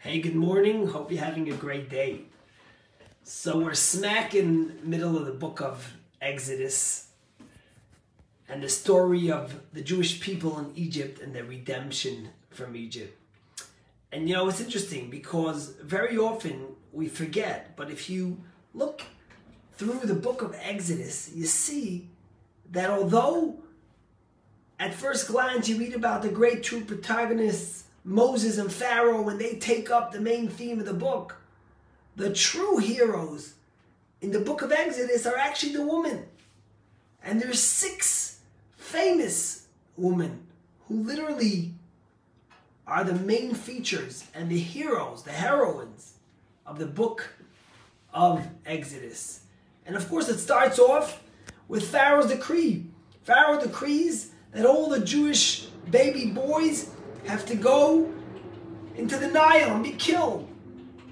Hey, good morning. Hope you're having a great day. So we're smack in the middle of the book of Exodus and the story of the Jewish people in Egypt and their redemption from Egypt. And it's interesting because very often we forget, but if you look through the book of Exodus, you see that although at first glance you read about the great two protagonists, Moses and Pharaoh, when they take up the main theme of the book, the true heroes in the book of Exodus are actually the women. And there's 6 famous women who literally are the main features and the heroes, the heroines of the book of Exodus. And of course it starts off with Pharaoh's decree. Pharaoh decrees that all the Jewish baby boys have to go into the Nile and be killed.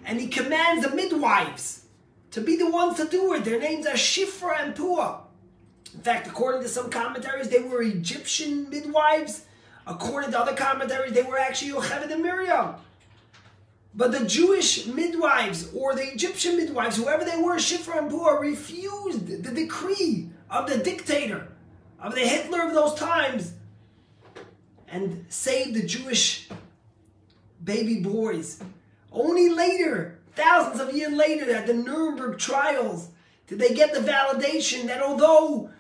And he commands the midwives to be the ones to do it. Their names are Shifra and Puah. In fact, according to some commentaries, they were Egyptian midwives. According to other commentaries, they were actually Yocheved and Miriam. But the Jewish midwives or the Egyptian midwives, whoever they were, Shifra and Puah, refused the decree of the dictator, of the Hitler of those times, and saved the Jewish baby boys. Only later, thousands of years later, at the Nuremberg trials, did they get the validation that although,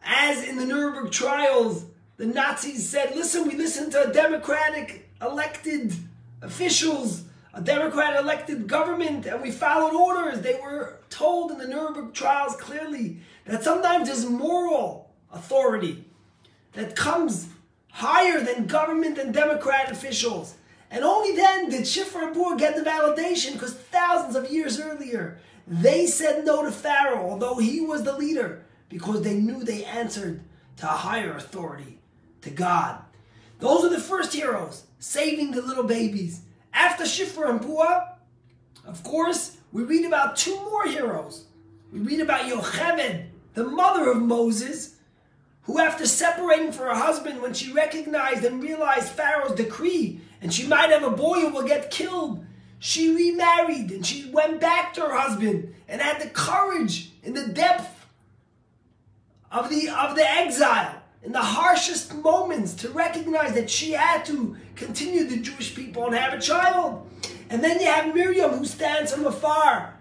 as in the Nuremberg trials, the Nazis said, listen, we listened to a democratic elected officials, a democratic elected government, and we followed orders. They were told in the Nuremberg trials clearly that sometimes there's moral authority that comes higher than government and democrat officials. And only then did Shifra and Puah get the validation, because thousands of years earlier, they said no to Pharaoh, although he was the leader, because they knew they answered to a higher authority, to God. Those are the first heroes, saving the little babies. After Shifra and Puah, of course, we read about 2 more heroes. We read about Yocheved, the mother of Moses, who after separating from her husband, when she recognized and realized Pharaoh's decree, and she might have a boy who will get killed, she remarried and she went back to her husband and had the courage in the depth of the exile, in the harshest moments, to recognize that she had to continue the Jewish people and have a child. And then you have Miriam, who stands from afar.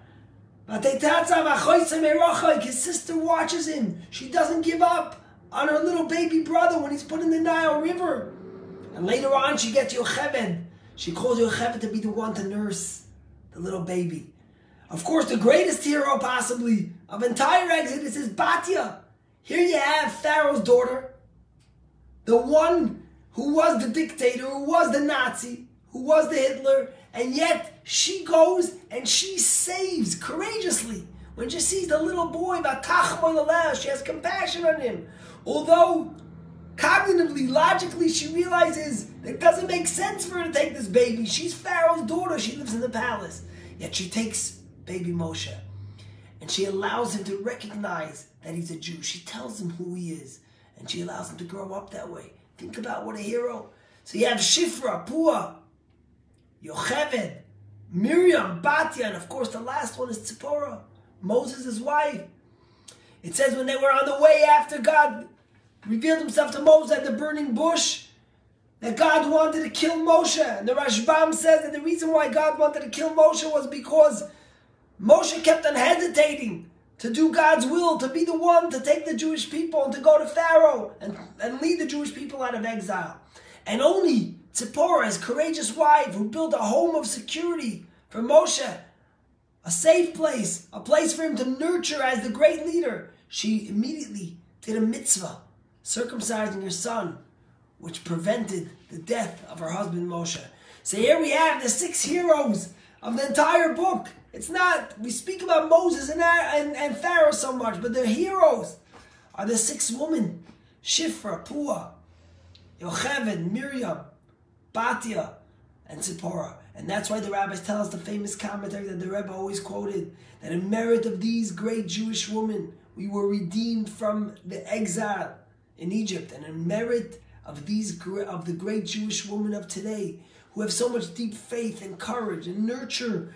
His sister watches him. She doesn't give up on her little baby brother when he's put in the Nile River. And later on she gets Yocheved. She calls Yocheved to be the one to nurse the little baby. Of course, the greatest hero possibly of entire Exodus is Batya. Here you have Pharaoh's daughter, the one who was the dictator, who was the Nazi, who was the Hitler, and yet she goes and she saves courageously. When she sees the little boy, she has compassion on him. Although cognitively, logically, she realizes that it doesn't make sense for her to take this baby. She's Pharaoh's daughter. She lives in the palace. Yet she takes baby Moshe and she allows him to recognize that he's a Jew. She tells him who he is and she allows him to grow up that way. Think about what a hero. So you have Shifra, Puah, Yocheved, Miriam, Batya, and of course the last one is Tzipporah, Moses' wife. It says when they were on the way after God revealed himself to Moses at the burning bush, that God wanted to kill Moshe. And the Rashbam says that the reason why God wanted to kill Moshe was because Moshe kept on hesitating to do God's will, to be the one to take the Jewish people and to go to Pharaoh and lead the Jewish people out of exile. And only Tzipporah, his courageous wife, who built a home of security for Moshe, a safe place, a place for him to nurture as the great leader, she immediately did a mitzvah, circumcising her son, which prevented the death of her husband Moshe. So here we have the 6 heroes of the entire book. It's not, we speak about Moses and Pharaoh so much, but the heroes are the 6 women: Shifra, Puah, Yocheved, Miriam, Batya, and Tzipporah. And that's why the rabbis tell us the famous commentary that the Rebbe always quoted, that in merit of these great Jewish women, we were redeemed from the exile in Egypt. And in merit of the great Jewish women of today who have so much deep faith and courage and nurture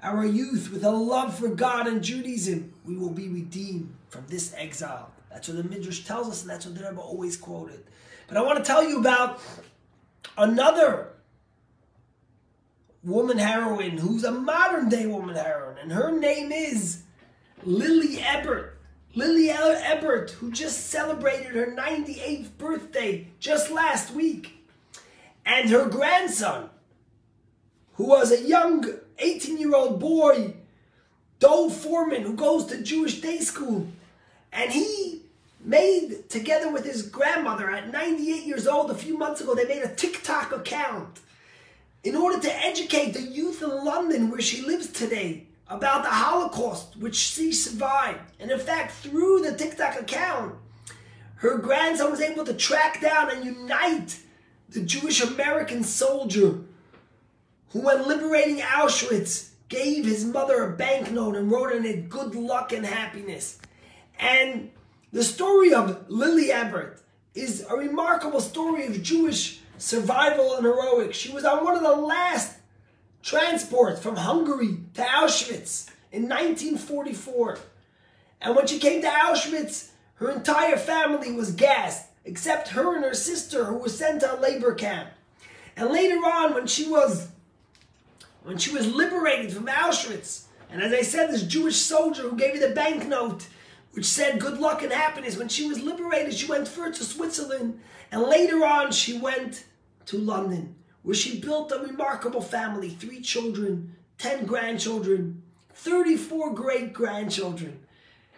our youth with a love for God and Judaism, we will be redeemed from this exile. That's what the Midrash tells us, and that's what the Rebbe always quoted. But I want to tell you about another woman heroine who's a modern day woman heroine, and her name is Lily Ebert. Lily Ebert, who just celebrated her 98th birthday just last week. And her grandson, who was a young 18-year-old boy, Dov Foreman, who goes to Jewish day school. And he made, together with his grandmother at 98 years old, a few months ago, they made a TikTok account in order to educate the youth in London, where she lives today, about the Holocaust, which she survived. And in fact, through the TikTok account, her grandson was able to track down and unite the Jewish American soldier who, when liberating Auschwitz, gave his mother a banknote and wrote in it, "Good luck and happiness." And the story of Lily Ebert is a remarkable story of Jewish survival and heroics. She was on one of the last transports from Hungary to Auschwitz in 1944. And when she came to Auschwitz, her entire family was gassed, except her and her sister, who was sent to a labor camp. And later on, when she was liberated from Auschwitz, and as I said, this Jewish soldier who gave her the banknote, which said good luck and happiness, when she was liberated, she went first to Switzerland, and later on she went to London, where she built a remarkable family, 3 children, 10 grandchildren, 34 great-grandchildren.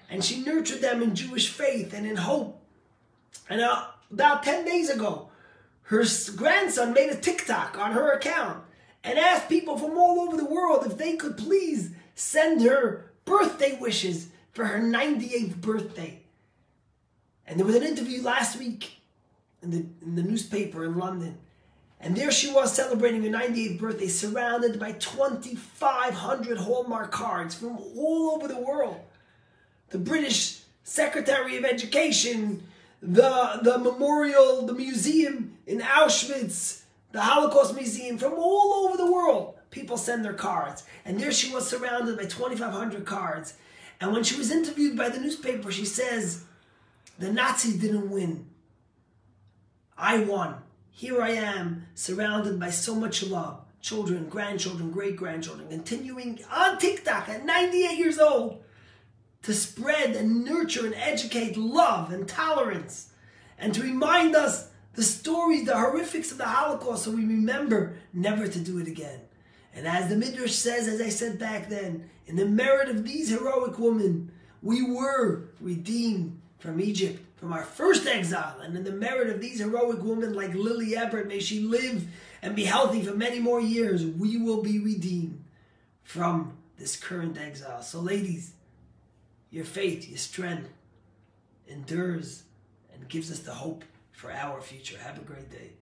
And she nurtured them in Jewish faith and in hope. And about 10 days ago, her grandson made a TikTok on her account and asked people from all over the world if they could please send her birthday wishes for her 98th birthday. And there was an interview last week in the newspaper in London. And there she was celebrating her 98th birthday, surrounded by 2,500 Hallmark cards from all over the world. The British Secretary of Education, the memorial, the museum in Auschwitz, the Holocaust Museum, from all over the world, people send their cards. And there she was surrounded by 2,500 cards. And when she was interviewed by the newspaper, she says, "The Nazis didn't win. I won. Here I am, surrounded by so much love. Children, grandchildren, great-grandchildren, continuing on TikTok at 98 years old to spread and nurture and educate love and tolerance, and to remind us the stories, the horrifics of the Holocaust, so we remember never to do it again." And as the Midrash says, as I said back then, in the merit of these heroic women, we were redeemed from Egypt, from our first exile. And in the merit of these heroic women like Lily Ebert, may she live and be healthy for many more years, we will be redeemed from this current exile. So ladies, your faith, your strength endures and gives us the hope for our future. Have a great day.